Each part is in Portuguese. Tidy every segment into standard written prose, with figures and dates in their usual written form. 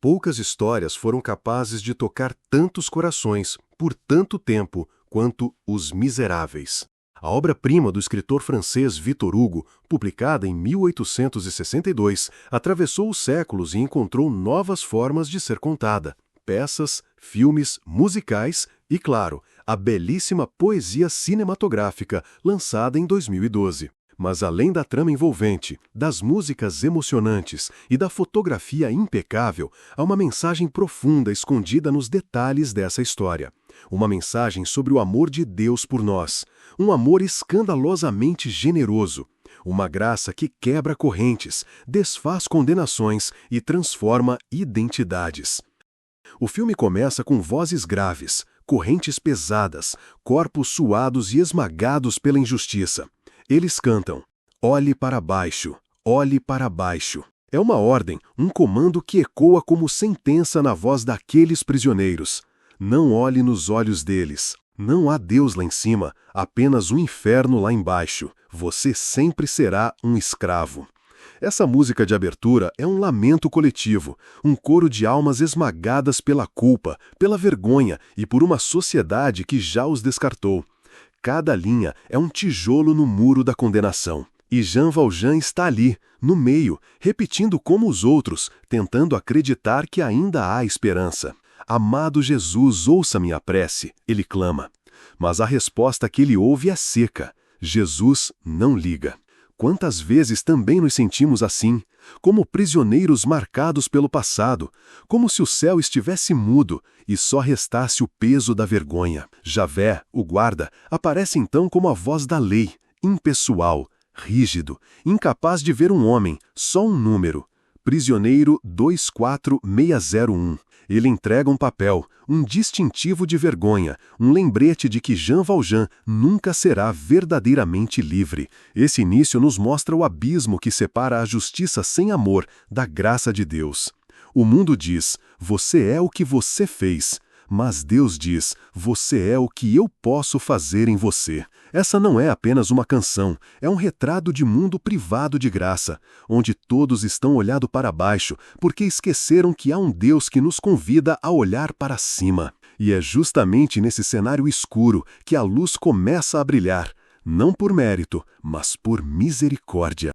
Poucas histórias foram capazes de tocar tantos corações por tanto tempo quanto Os Miseráveis. A obra-prima do escritor francês Victor Hugo, publicada em 1862, atravessou os séculos e encontrou novas formas de ser contada. Peças, filmes, musicais e, claro, a belíssima poesia cinematográfica lançada em 2012. Mas além da trama envolvente, das músicas emocionantes e da fotografia impecável, há uma mensagem profunda escondida nos detalhes dessa história. Uma mensagem sobre o amor de Deus por nós, um amor escandalosamente generoso, uma graça que quebra correntes, desfaz condenações e transforma identidades. O filme começa com vozes graves, correntes pesadas, corpos suados e esmagados pela injustiça. Eles cantam: "Olhe para baixo, olhe para baixo". É uma ordem, um comando que ecoa como sentença na voz daqueles prisioneiros. Não olhe nos olhos deles. Não há Deus lá em cima, apenas um inferno lá embaixo. Você sempre será um escravo. Essa música de abertura é um lamento coletivo, um coro de almas esmagadas pela culpa, pela vergonha e por uma sociedade que já os descartou. Cada linha é um tijolo no muro da condenação. E Jean Valjean está ali, no meio, repetindo como os outros, tentando acreditar que ainda há esperança. "Amado Jesus, ouça minha prece", ele clama. Mas a resposta que ele ouve é seca. Jesus não liga. Quantas vezes também nos sentimos assim, como prisioneiros marcados pelo passado, como se o céu estivesse mudo e só restasse o peso da vergonha. Javé, o guarda, aparece então como a voz da lei, impessoal, rígido, incapaz de ver um homem, só um número. Prisioneiro 24601. Ele entrega um papel, um distintivo de vergonha, um lembrete de que Jean Valjean nunca será verdadeiramente livre. Esse início nos mostra o abismo que separa a justiça sem amor da graça de Deus. O mundo diz: "Você é o que você fez", mas Deus diz: "Você é o que eu posso fazer em você". Essa não é apenas uma canção, é um retrato de mundo privado de graça, onde todos estão olhando para baixo, porque esqueceram que há um Deus que nos convida a olhar para cima. E é justamente nesse cenário escuro que a luz começa a brilhar, não por mérito, mas por misericórdia.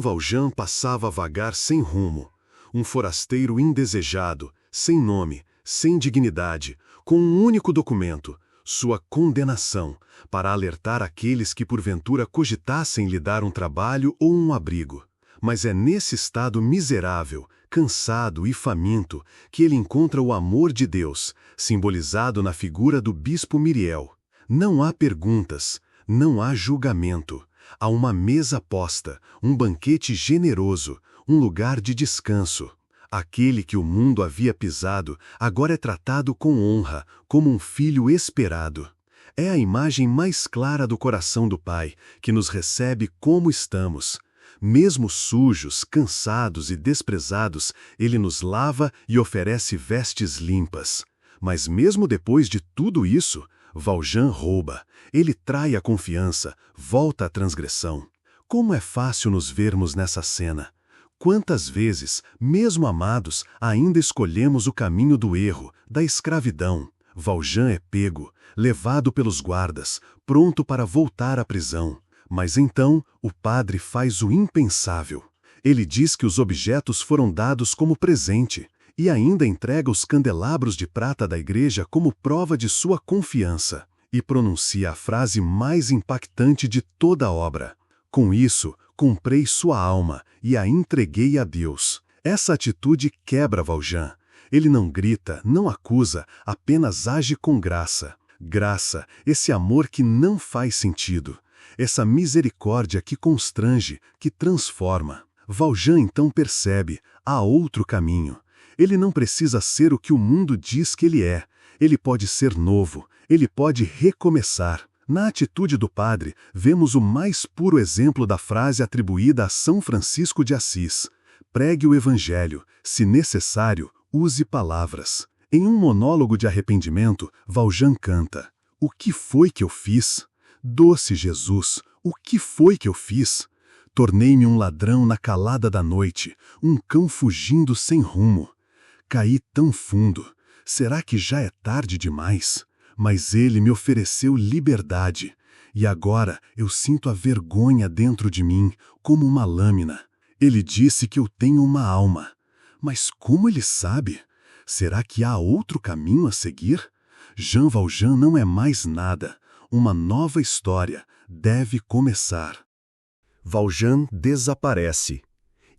Valjean passava a vagar sem rumo, um forasteiro indesejado, sem nome, sem dignidade, com um único documento: sua condenação, para alertar aqueles que porventura cogitassem lhe dar um trabalho ou um abrigo. Mas é nesse estado miserável, cansado e faminto, que ele encontra o amor de Deus, simbolizado na figura do bispo Miriel. Não há perguntas, não há julgamento. Há uma mesa posta, um banquete generoso, um lugar de descanso. Aquele que o mundo havia pisado agora é tratado com honra, como um filho esperado. É a imagem mais clara do coração do Pai, que nos recebe como estamos. Mesmo sujos, cansados e desprezados, Ele nos lava e oferece vestes limpas. Mas mesmo depois de tudo isso, Valjean rouba. Ele trai a confiança, volta à transgressão. Como é fácil nos vermos nessa cena. Quantas vezes, mesmo amados, ainda escolhemos o caminho do erro, da escravidão. Valjean é pego, levado pelos guardas, pronto para voltar à prisão. Mas então, o padre faz o impensável. Ele diz que os objetos foram dados como presente e ainda entrega os candelabros de prata da igreja como prova de sua confiança. E pronuncia a frase mais impactante de toda a obra: "Com isso, comprei sua alma e a entreguei a Deus". Essa atitude quebra Valjean. Ele não grita, não acusa, apenas age com graça. Graça, esse amor que não faz sentido. Essa misericórdia que constrange, que transforma. Valjean então percebe: há outro caminho. Ele não precisa ser o que o mundo diz que ele é. Ele pode ser novo, ele pode recomeçar. Na atitude do padre, vemos o mais puro exemplo da frase atribuída a São Francisco de Assis: "Pregue o Evangelho, se necessário, use palavras". Em um monólogo de arrependimento, Valjean canta: "O que foi que eu fiz? Doce Jesus, o que foi que eu fiz? Tornei-me um ladrão na calada da noite, um cão fugindo sem rumo. Caí tão fundo. Será que já é tarde demais? Mas ele me ofereceu liberdade. E agora eu sinto a vergonha dentro de mim, como uma lâmina. Ele disse que eu tenho uma alma. Mas como ele sabe? Será que há outro caminho a seguir? Jean Valjean não é mais nada. Uma nova história deve começar. Valjean desaparece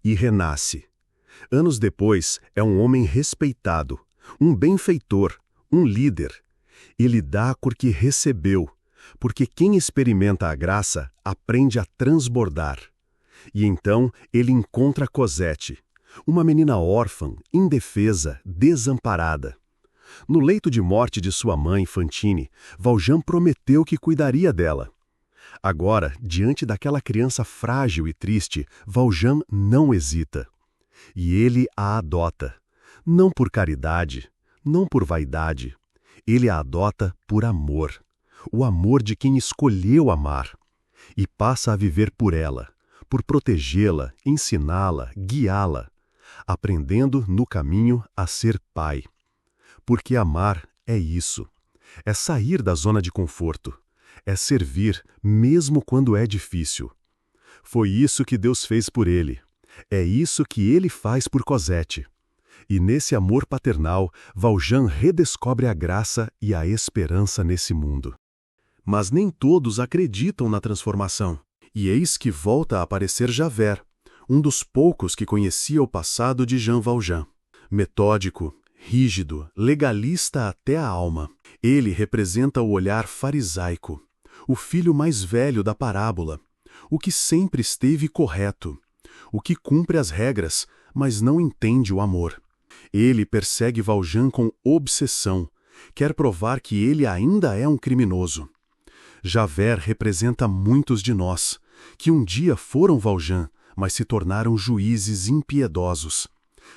e renasce. Anos depois, é um homem respeitado, um benfeitor, um líder. Ele dá porque recebeu, porque quem experimenta a graça aprende a transbordar. E então ele encontra Cosette, uma menina órfã, indefesa, desamparada. No leito de morte de sua mãe, Fantine, Valjean prometeu que cuidaria dela. Agora, diante daquela criança frágil e triste, Valjean não hesita. E ele a adota, não por caridade, não por vaidade. Ele a adota por amor, o amor de quem escolheu amar. E passa a viver por ela, por protegê-la, ensiná-la, guiá-la, aprendendo no caminho a ser pai. Porque amar é isso, é sair da zona de conforto, é servir mesmo quando é difícil. Foi isso que Deus fez por ele, é isso que ele faz por Cosette. E nesse amor paternal, Valjean redescobre a graça e a esperança nesse mundo. Mas nem todos acreditam na transformação. E eis que volta a aparecer Javert, um dos poucos que conhecia o passado de Jean Valjean. Metódico, rígido, legalista até a alma. Ele representa o olhar farisaico, o filho mais velho da parábola, o que sempre esteve correto, o que cumpre as regras, mas não entende o amor. Ele persegue Valjean com obsessão, quer provar que ele ainda é um criminoso. Javert representa muitos de nós, que um dia foram Valjean, mas se tornaram juízes impiedosos.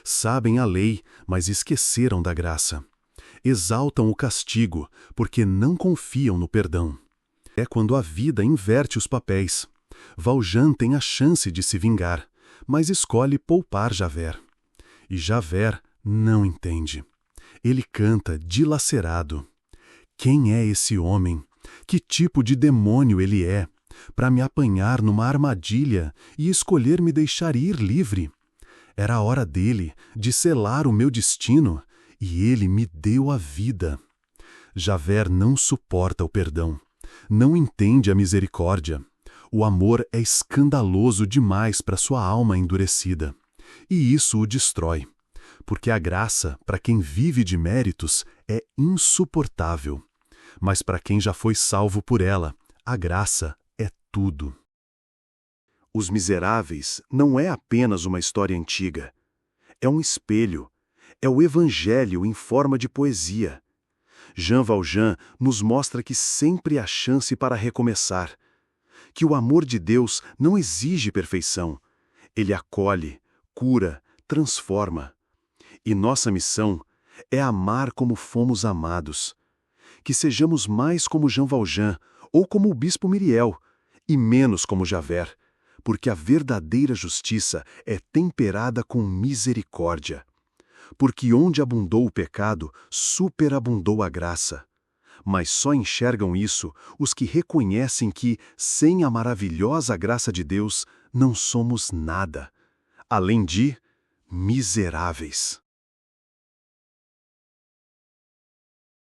Sabem a lei, mas esqueceram da graça. Exaltam o castigo, porque não confiam no perdão. É quando a vida inverte os papéis. Valjean tem a chance de se vingar, mas escolhe poupar Javert. E Javert não entende. Ele canta dilacerado. Quem é esse homem? Que tipo de demônio ele é, para me apanhar numa armadilha e escolher me deixar ir livre? Era a hora dele, de selar o meu destino, e ele me deu a vida. Javert não suporta o perdão, não entende a misericórdia. O amor é escandaloso demais para sua alma endurecida, e isso o destrói, porque a graça, para quem vive de méritos, é insuportável. Mas para quem já foi salvo por ela, a graça é tudo. Os Miseráveis não é apenas uma história antiga. É um espelho. É o Evangelho em forma de poesia. Jean Valjean nos mostra que sempre há chance para recomeçar. Que o amor de Deus não exige perfeição. Ele acolhe, cura, transforma. E nossa missão é amar como fomos amados. Que sejamos mais como Jean Valjean ou como o Bispo Myriel, e menos como Javert, porque a verdadeira justiça é temperada com misericórdia. Porque onde abundou o pecado, superabundou a graça. Mas só enxergam isso os que reconhecem que, sem a maravilhosa graça de Deus, não somos nada, além de miseráveis.